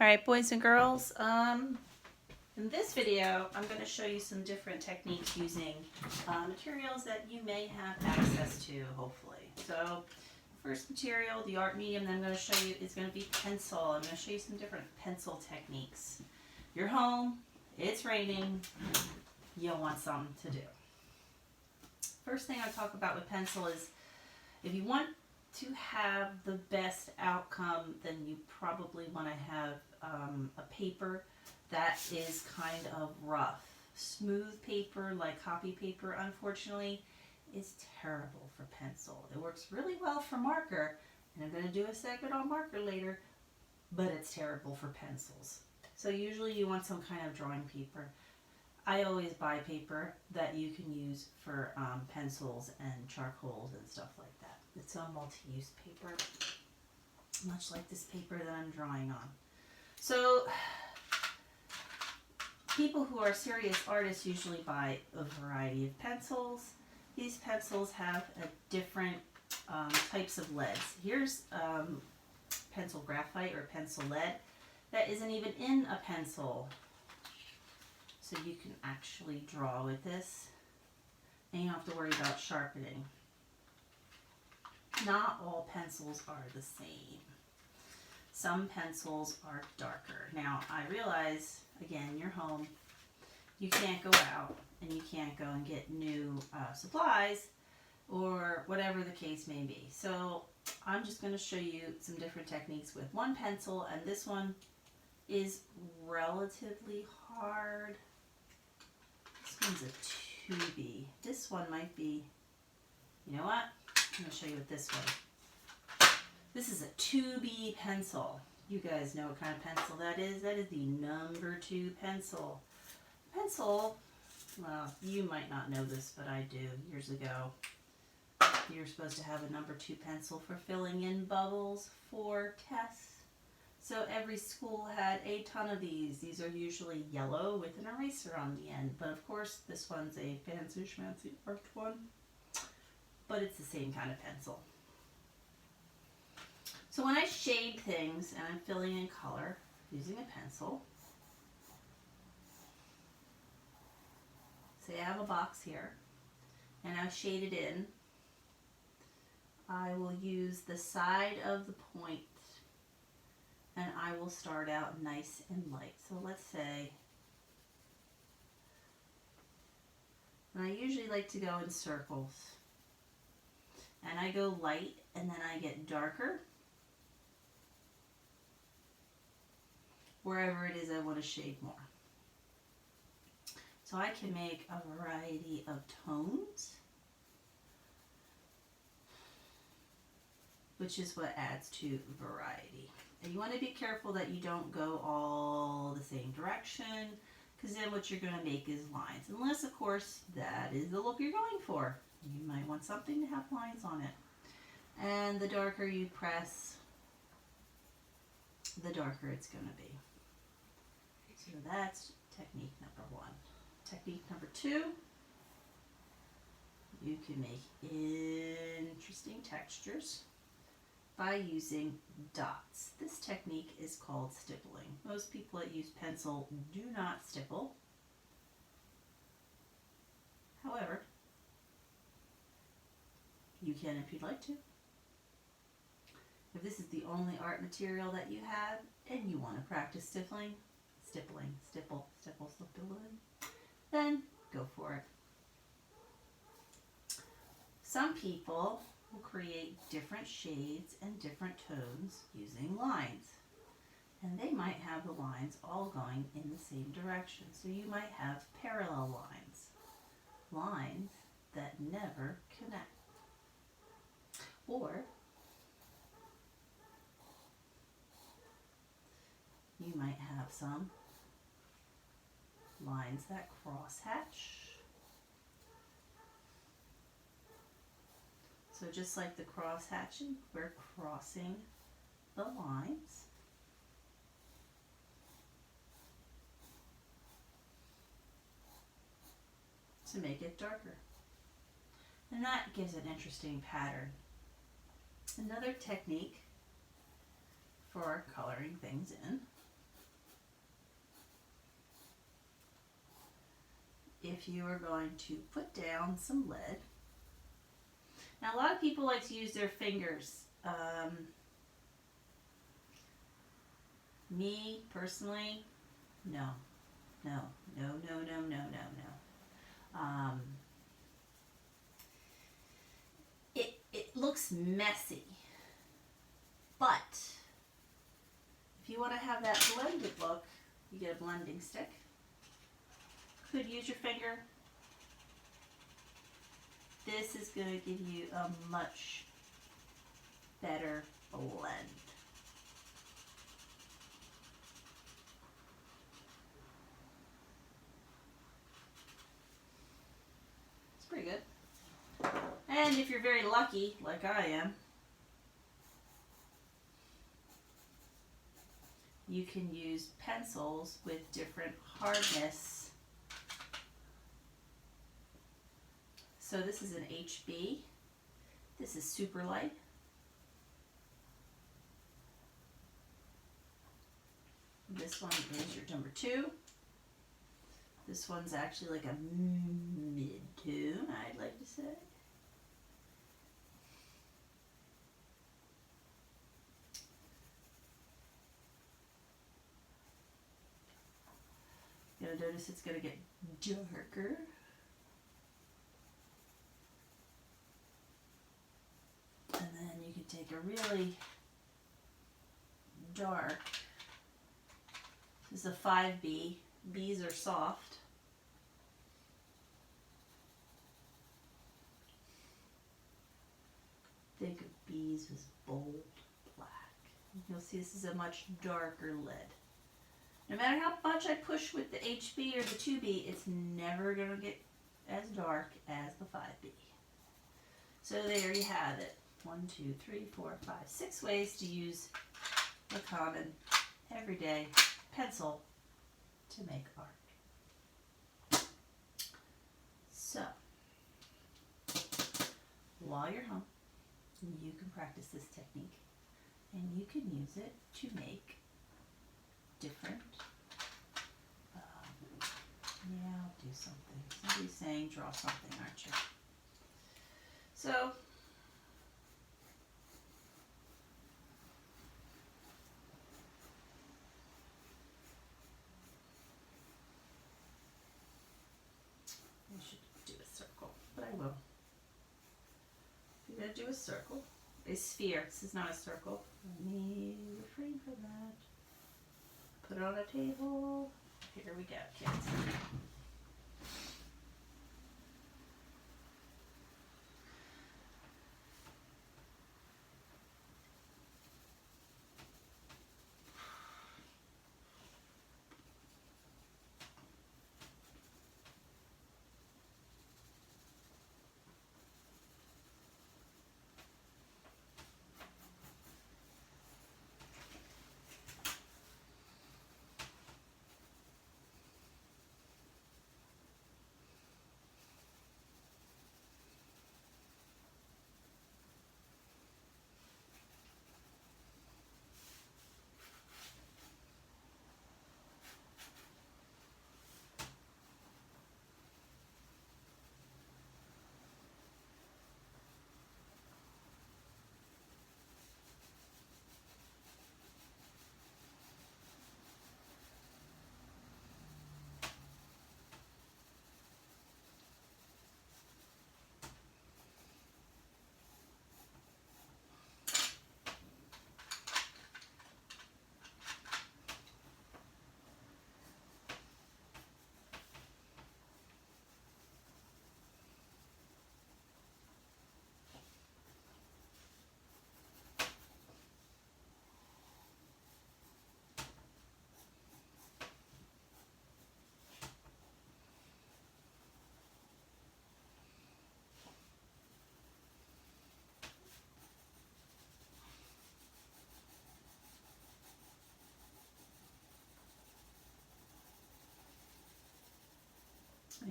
Alright, boys and girls, in this video I'm going to show you some different techniques using materials that you may have access to, hopefully. So, first material, the art medium that I'm going to show you is going to be pencil. I'm going to show you some different pencil techniques. You're home, it's raining, you'll want something to do. First thing I talk about with pencil is if you want to have the best outcome, then you probably want to have a paper that is kind of rough. Smooth paper, like copy paper, unfortunately, is terrible for pencil. It works really well for marker, and I'm going to do a segment on marker later, but it's terrible for pencils. So usually you want some kind of drawing paper. I always buy paper that you can use for pencils and charcoals and stuff like that. It's a multi-use paper, much like this paper that I'm drawing on. So people who are serious artists usually buy a variety of pencils. These pencils have different types of leads. Here's pencil graphite or pencil lead that isn't even in a pencil. So you can actually draw with this and you don't have to worry about sharpening. Not all pencils are the same. Some pencils are darker. Now, I realize, again, you're home. You can't go out and you can't go and get new supplies or whatever the case may be. So I'm just going to show you some different techniques with one pencil, and this one is relatively hard. This one's a 2B. This one might be, you know what? I'm going to show you with this one. This is a 2B pencil. You guys know what kind of pencil that is. That is the number 2 pencil. Pencil, well, you might not know this, but I do. Years ago, you're supposed to have a number 2 pencil for filling in bubbles for tests. So every school had a ton of these. These are usually yellow with an eraser on the end. But of course, this one's a fancy schmancy marked one. But it's the same kind of pencil. So when I shade things and I'm filling in color using a pencil, say I have a box here and I shade it in, I will use the side of the point and I will start out nice and light. So let's say, and I usually like to go in circles. And I go light and then I get darker wherever it is I want to shade more. So I can make a variety of tones, which is what adds to variety. And you want to be careful that you don't go all the same direction, because then what you're going to make is lines. Unless, of course, that is the look you're going for. You might want something to have lines on it. And the darker you press, the darker it's going to be. So that's technique number 1. Technique number 2, you can make interesting textures by using dots. This technique is called stippling. Most people that use pencil do not stipple. However, you can if you'd like to. If this is the only art material that you have and you want to practice stippling, stipple, then go for it. Some people will create different shades and different tones using lines. And they might have the lines all going in the same direction. So you might have parallel lines. Lines that never connect. Or you might have some lines that crosshatch. So just like the cross-hatching, we're crossing the lines. To make it darker. And that gives an interesting pattern. Another technique for coloring things in if you are going to put down some lead. Now, a lot of people like to use their fingers. Me, personally, no. No. It looks messy, but if you want to have that blended look, you get a blending stick. Could use your finger. This is going to give you a much better blend. It's pretty good. And if you're very lucky, like I am, you can use pencils with different hardness. So this is an HB. This is super light. This one is your number 2. This one's actually like a mid-tone, I'd like to say. You'll notice it's going to get darker. And then you can take a really dark, this is a 5B. B's are soft. Think of B's as bold black. You'll see this is a much darker lid. No matter how much I push with the HB or the 2B, it's never going to get as dark as the 5B. So there you have it. 1, 2, 3, 4, 5, 6 ways to use a common, everyday pencil to make art. So, while you're home, you can practice this technique and you can use it to make different, I'll do something. Somebody's saying draw something, aren't you? So, I should do a circle, but I will. You're going to do a circle, a sphere. This is not a circle. Let me refrain from that. Put it on a table. Here we go, kids.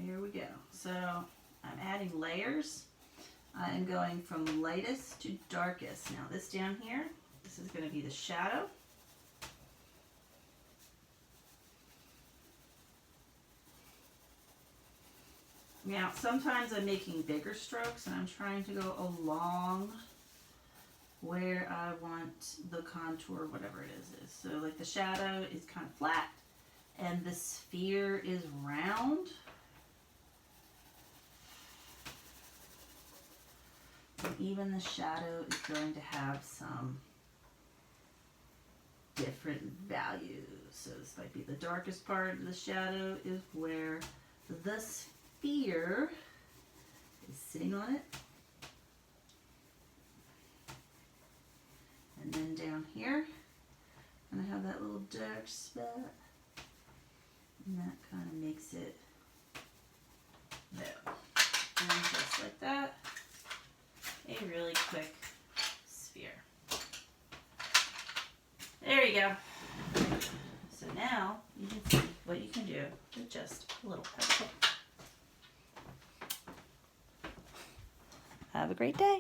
Here we go. So I'm adding layers. I'm going from lightest to darkest. Now this down here, this is going to be the shadow. Now, sometimes I'm making bigger strokes and I'm trying to go along where I want the contour, whatever it is. So like the shadow is kind of flat and the sphere is round. And even the shadow is going to have some different values. So this might be the darkest part of the shadow is where the sphere is sitting on it. And then down here, and I have that little dark spot. And that kind of makes it there. And just like that, a really quick sphere. There you go. So now you can see what you can do with just a little pencil. Have a great day.